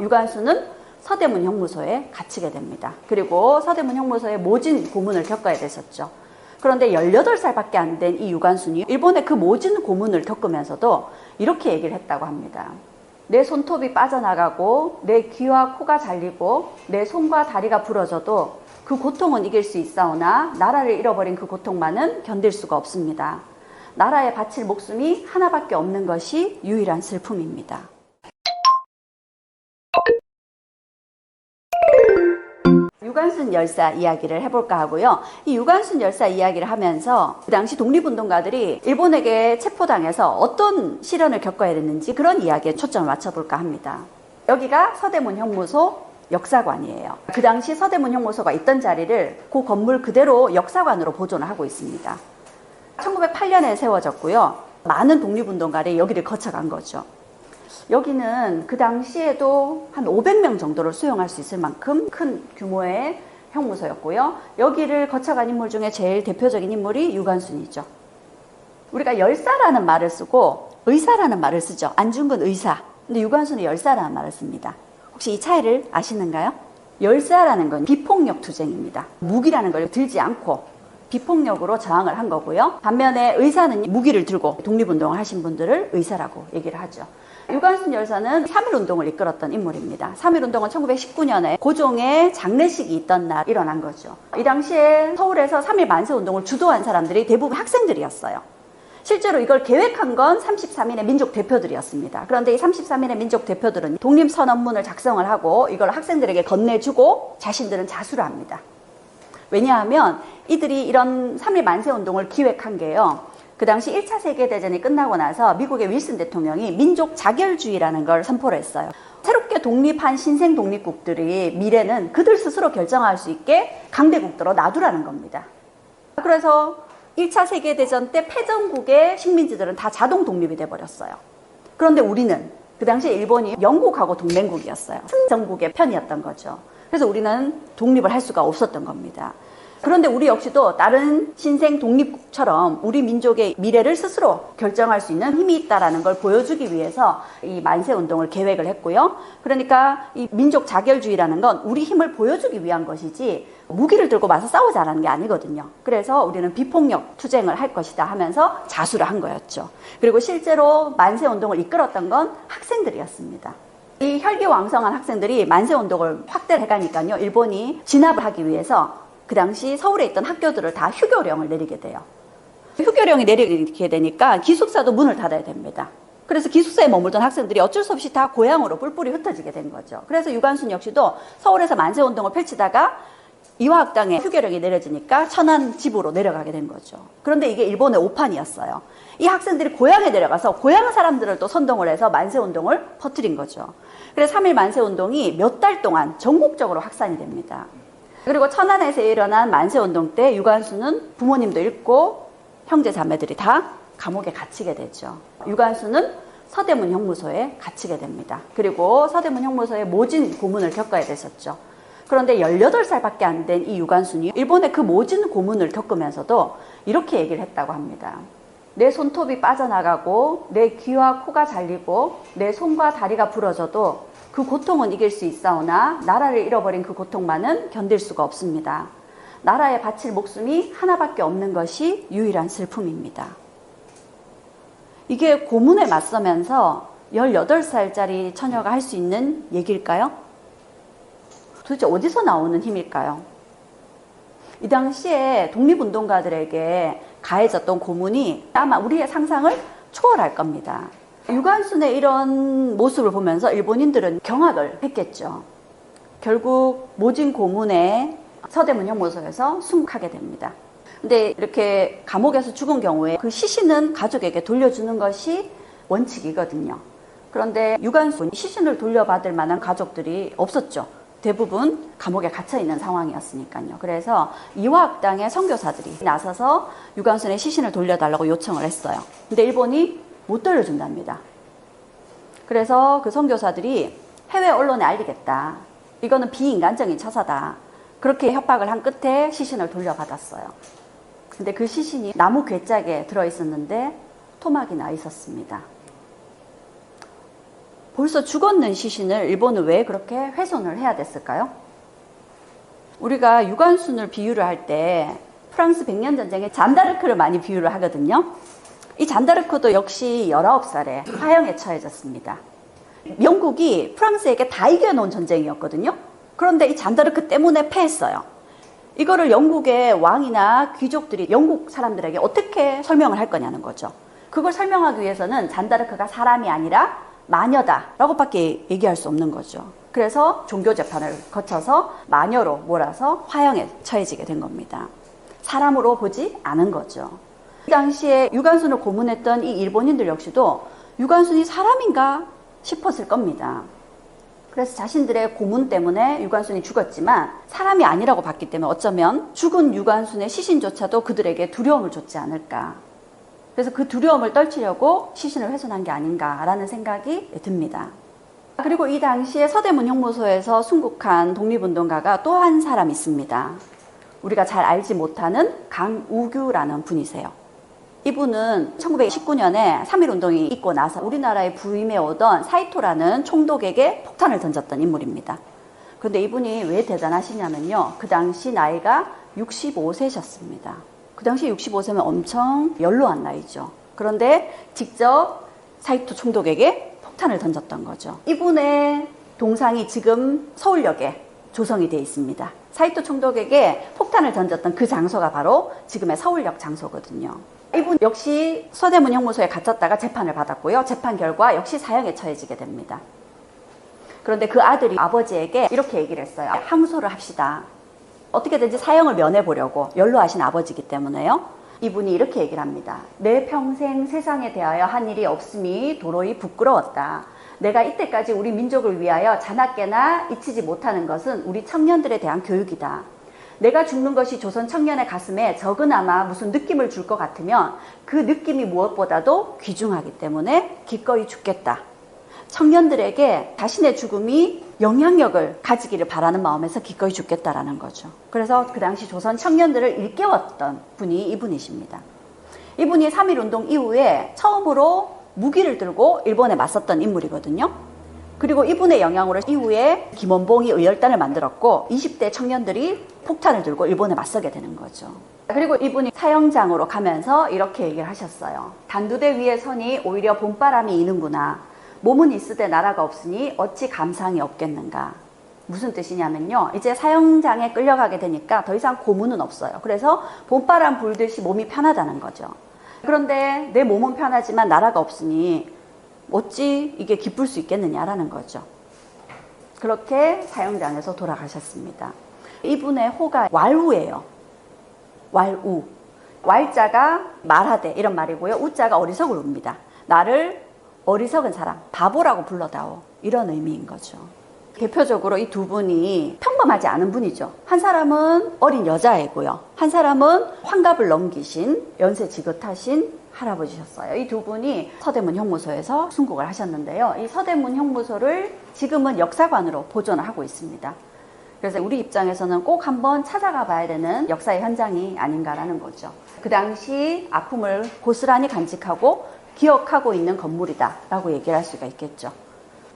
유관순은 서대문 형무소에 갇히게 됩니다. 그리고 서대문 형무소에 모진 고문을 겪어야 됐었죠. 그런데 18살밖에 안 된 이 유관순이 일본의 그 모진 고문을 겪으면서도 이렇게 얘기를 했다고 합니다. 내 손톱이 빠져나가고 내 귀와 코가 잘리고 내 손과 다리가 부러져도 그 고통은 이길 수 있사오나 나라를 잃어버린 그 고통만은 견딜 수가 없습니다. 나라에 바칠 목숨이 하나밖에 없는 것이 유일한 슬픔입니다. 유관순 열사 이야기를 해볼까 하고요. 이 유관순 열사 이야기를 하면서 그 당시 독립운동가들이 일본에게 체포당해서 어떤 시련을 겪어야 됐는지 그런 이야기에 초점을 맞춰볼까 합니다. 여기가 서대문 형무소 역사관이에요. 그 당시 서대문 형무소가 있던 자리를 그 건물 그대로 역사관으로 보존을 하고 있습니다. 1908년에 세워졌고요. 많은 독립운동가들이 여기를 거쳐간 거죠. 여기는 그 당시에도 한 500명 정도를 수용할 수 있을 만큼 큰 규모의 형무소였고요. 여기를 거쳐간 인물 중에 제일 대표적인 인물이 유관순이죠. 우리가 열사라는 말을 쓰고 의사라는 말을 쓰죠. 안중근 의사. 근데 유관순은 열사라는 말을 씁니다. 혹시 이 차이를 아시는가요? 열사라는 건 비폭력 투쟁입니다. 무기라는 걸 들지 않고 비폭력으로 저항을 한 거고요. 반면에 의사는 무기를 들고 독립운동을 하신 분들을 의사라고 얘기를 하죠. 유관순 열사는 3.1운동을 이끌었던 인물입니다. 3.1운동은 1919년에 고종의 장례식이 있던 날 일어난 거죠. 이 당시에 서울에서 3.1 만세운동을 주도한 사람들이 대부분 학생들이었어요. 실제로 이걸 계획한 건 33인의 민족 대표들이었습니다. 그런데 이 33인의 민족 대표들은 독립선언문을 작성을 하고 이걸 학생들에게 건네주고 자신들은 자수를 합니다. 왜냐하면 이들이 이런 3.1 만세운동을 기획한 게요. 그 당시 1차 세계대전이 끝나고 나서 미국의 윌슨 대통령이 민족 자결주의라는 걸 선포를 했어요. 새롭게 독립한 신생 독립국들이 미래는 그들 스스로 결정할 수 있게 강대국들로 놔두라는 겁니다. 그래서 1차 세계대전 때 패전국의 식민지들은 다 자동 독립이 돼버렸어요. 그런데 우리는 그 당시에 일본이 영국하고 동맹국이었어요. 승전국의 편이었던 거죠. 그래서 우리는 독립을 할 수가 없었던 겁니다. 그런데 우리 역시도 다른 신생 독립국처럼 우리 민족의 미래를 스스로 결정할 수 있는 힘이 있다는 걸 보여주기 위해서 이 만세운동을 계획을 했고요. 그러니까 이 민족 자결주의라는 건 우리 힘을 보여주기 위한 것이지 무기를 들고 맞서 싸우자라는 게 아니거든요. 그래서 우리는 비폭력 투쟁을 할 것이다 하면서 자수를 한 거였죠. 그리고 실제로 만세운동을 이끌었던 건 학생들이었습니다. 이 혈기왕성한 학생들이 만세운동을 확대를 해가니까요. 일본이 진압을 하기 위해서 그 당시 서울에 있던 학교들을 다 휴교령을 내리게 돼요. 휴교령이 내리게 되니까 기숙사도 문을 닫아야 됩니다. 그래서 기숙사에 머물던 학생들이 어쩔 수 없이 다 고향으로 뿔뿔이 흩어지게 된 거죠. 그래서 유관순 역시도 서울에서 만세운동을 펼치다가 이화학당에 휴교령이 내려지니까 천안 집으로 내려가게 된 거죠. 그런데 이게 일본의 오판이었어요. 이 학생들이 고향에 내려가서 고향 사람들을 또 선동을 해서 만세운동을 퍼뜨린 거죠. 그래서 3.1 만세운동이 몇 달 동안 전국적으로 확산이 됩니다. 그리고 천안에서 일어난 만세운동 때 유관순은 부모님도 잃고 형제 자매들이 다 감옥에 갇히게 되죠. 유관순은 서대문 형무소에 갇히게 됩니다. 그리고 서대문 형무소에 모진 고문을 겪어야 됐었죠. 그런데 18살밖에 안 된 이 유관순이 일본의 그 모진 고문을 겪으면서도 이렇게 얘기를 했다고 합니다. 내 손톱이 빠져나가고 내 귀와 코가 잘리고 내 손과 다리가 부러져도 그 고통은 이길 수 있사오나 나라를 잃어버린 그 고통만은 견딜 수가 없습니다. 나라에 바칠 목숨이 하나밖에 없는 것이 유일한 슬픔입니다. 이게 고문에 맞서면서 18살짜리 처녀가 할 수 있는 얘기일까요? 도대체 어디서 나오는 힘일까요? 이 당시에 독립운동가들에게 가해졌던 고문이 아마 우리의 상상을 초월할 겁니다. 유관순의 이런 모습을 보면서 일본인들은 경악을 했겠죠. 결국 모진 고문에 서대문 형무소에서 순국하게 됩니다. 근데 이렇게 감옥에서 죽은 경우에 그 시신은 가족에게 돌려주는 것이 원칙이거든요. 그런데 유관순 시신을 돌려받을 만한 가족들이 없었죠. 대부분 감옥에 갇혀있는 상황이었으니까요. 그래서 이화학당의 선교사들이 나서서 유관순의 시신을 돌려달라고 요청을 했어요. 근데 일본이 못 돌려준답니다. 그래서 그 선교사들이 해외 언론에 알리겠다. 이거는 비인간적인 처사다. 그렇게 협박을 한 끝에 시신을 돌려받았어요. 근데 그 시신이 나무 괴짝에 들어있었는데 토막이 나 있었습니다. 벌써 죽었는 시신을 일본은 왜 그렇게 훼손을 해야 됐을까요? 우리가 유관순을 비유를 할 때 프랑스 백년 전쟁의 잔다르크를 많이 비유를 하거든요. 이 잔다르크도 역시 19살에 화형에 처해졌습니다. 영국이 프랑스에게 다 이겨놓은 전쟁이었거든요. 그런데 이 잔다르크 때문에 패했어요. 이거를 영국의 왕이나 귀족들이 영국 사람들에게 어떻게 설명을 할 거냐는 거죠. 그걸 설명하기 위해서는 잔다르크가 사람이 아니라 마녀다라고 밖에 얘기할 수 없는 거죠. 그래서 종교 재판을 거쳐서 마녀로 몰아서 화형에 처해지게 된 겁니다. 사람으로 보지 않은 거죠. 이 당시에 유관순을 고문했던 이 일본인들 역시도 유관순이 사람인가 싶었을 겁니다. 그래서 자신들의 고문 때문에 유관순이 죽었지만 사람이 아니라고 봤기 때문에 어쩌면 죽은 유관순의 시신조차도 그들에게 두려움을 줬지 않을까. 그래서 그 두려움을 떨치려고 시신을 훼손한 게 아닌가라는 생각이 듭니다. 그리고 이 당시에 서대문 형무소에서 순국한 독립운동가가 또 한 사람 있습니다. 우리가 잘 알지 못하는 강우규라는 분이세요. 이분은 1919년에 3.1운동이 있고 나서 우리나라에 부임해 오던 사이토라는 총독에게 폭탄을 던졌던 인물입니다. 그런데 이분이 왜 대단하시냐면요. 그 당시 나이가 65세셨습니다. 그 당시 65세면 엄청 연로한 나이죠. 그런데 직접 사이토 총독에게 폭탄을 던졌던 거죠. 이분의 동상이 지금 서울역에 조성이 되어 있습니다. 사이토 총독에게 폭탄을 던졌던 그 장소가 바로 지금의 서울역 장소거든요. 이분 역시 서대문 형무소에 갇혔다가 재판을 받았고요. 재판 결과 역시 사형에 처해지게 됩니다. 그런데 그 아들이 아버지에게 이렇게 얘기를 했어요. 항소를 합시다. 어떻게든지 사형을 면해보려고, 연로하신 아버지이기 때문에요. 이분이 이렇게 얘기를 합니다. 내 평생 세상에 대하여 한 일이 없음이 도로히 부끄러웠다. 내가 이때까지 우리 민족을 위하여 자나깨나 잊히지 못하는 것은 우리 청년들에 대한 교육이다. 내가 죽는 것이 조선 청년의 가슴에 적으나마 무슨 느낌을 줄 것 같으면 그 느낌이 무엇보다도 귀중하기 때문에 기꺼이 죽겠다. 청년들에게 자신의 죽음이 영향력을 가지기를 바라는 마음에서 기꺼이 죽겠다라는 거죠. 그래서 그 당시 조선 청년들을 일깨웠던 분이 이분이십니다. 이분이 3.1운동 이후에 처음으로 무기를 들고 일본에 맞섰던 인물이거든요. 그리고 이분의 영향으로 이후에 김원봉이 의열단을 만들었고 20대 청년들이 폭탄을 들고 일본에 맞서게 되는 거죠. 그리고 이분이 사형장으로 가면서 이렇게 얘기를 하셨어요. 단두대 위에 서니 오히려 봄바람이 이는구나. 몸은 있으되 나라가 없으니 어찌 감상이 없겠는가. 무슨 뜻이냐면요. 이제 사형장에 끌려가게 되니까 더 이상 고문은 없어요. 그래서 봄바람 불듯이 몸이 편하다는 거죠. 그런데 내 몸은 편하지만 나라가 없으니 어찌 이게 기쁠 수 있겠느냐라는 거죠. 그렇게 사형장에서 돌아가셨습니다. 이분의 호가 왈우예요. 왈우. 왈자가 말하되 이런 말이고요. 우자가 어리석을 웁니다. 나를 어리석은 사람, 바보라고 불러다오. 이런 의미인 거죠. 대표적으로 이 두 분이 평범하지 않은 분이죠. 한 사람은 어린 여자애고요. 한 사람은 환갑을 넘기신 연세 지긋하신 할아버지셨어요. 이 두 분이 서대문 형무소에서 순국을 하셨는데요. 이 서대문 형무소를 지금은 역사관으로 보존을 하고 있습니다. 그래서 우리 입장에서는 꼭 한번 찾아가 봐야 되는 역사의 현장이 아닌가라는 거죠. 그 당시 아픔을 고스란히 간직하고 기억하고 있는 건물이다 라고 얘기를 할 수가 있겠죠.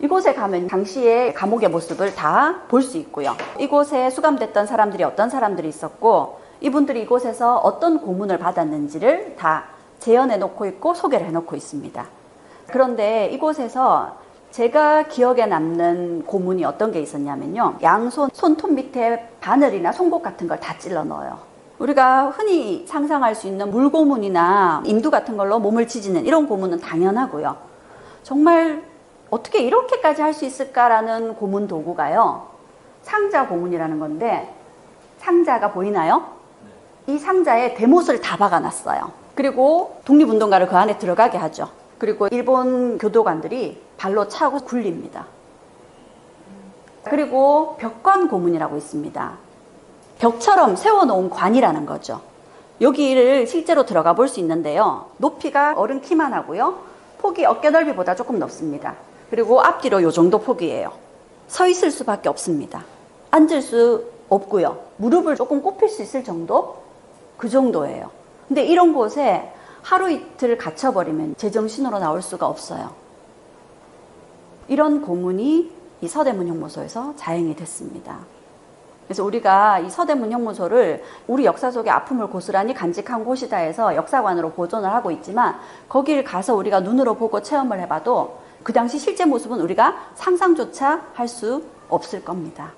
이곳에 가면 당시의 감옥의 모습을 다 볼 수 있고요. 이곳에 수감됐던 사람들이 어떤 사람들이 있었고 이분들이 이곳에서 어떤 고문을 받았는지를 다 재현해 놓고 있고 소개를 해 놓고 있습니다. 그런데 이곳에서 제가 기억에 남는 고문이 어떤 게 있었냐면요. 양손 손톱 밑에 바늘이나 송곳 같은 걸 다 찔러 넣어요. 우리가 흔히 상상할 수 있는 물고문이나 임두 같은 걸로 몸을 지지는 이런 고문은 당연하고요. 정말 어떻게 이렇게까지 할 수 있을까라는 고문 도구가요. 상자 고문이라는 건데 상자가 보이나요? 이 상자에 대못을 다 박아놨어요. 그리고 독립운동가를 그 안에 들어가게 하죠. 그리고 일본 교도관들이 발로 차고 굴립니다. 그리고 벽관 고문이라고 있습니다. 벽처럼 세워놓은 관이라는 거죠. 여기를 실제로 들어가 볼 수 있는데요. 높이가 어른 키만 하고요. 폭이 어깨 넓이보다 조금 넓습니다. 그리고 앞뒤로 이 정도 폭이에요. 서 있을 수밖에 없습니다. 앉을 수 없고요. 무릎을 조금 굽힐 수 있을 정도? 그 정도예요. 근데 이런 곳에 하루 이틀 갇혀버리면 제정신으로 나올 수가 없어요. 이런 고문이 이 서대문 형무소에서 자행이 됐습니다. 그래서 우리가 이 서대문 형무소를 우리 역사 속의 아픔을 고스란히 간직한 곳이다 해서 역사관으로 보존을 하고 있지만 거길 가서 우리가 눈으로 보고 체험을 해봐도 그 당시 실제 모습은 우리가 상상조차 할 수 없을 겁니다.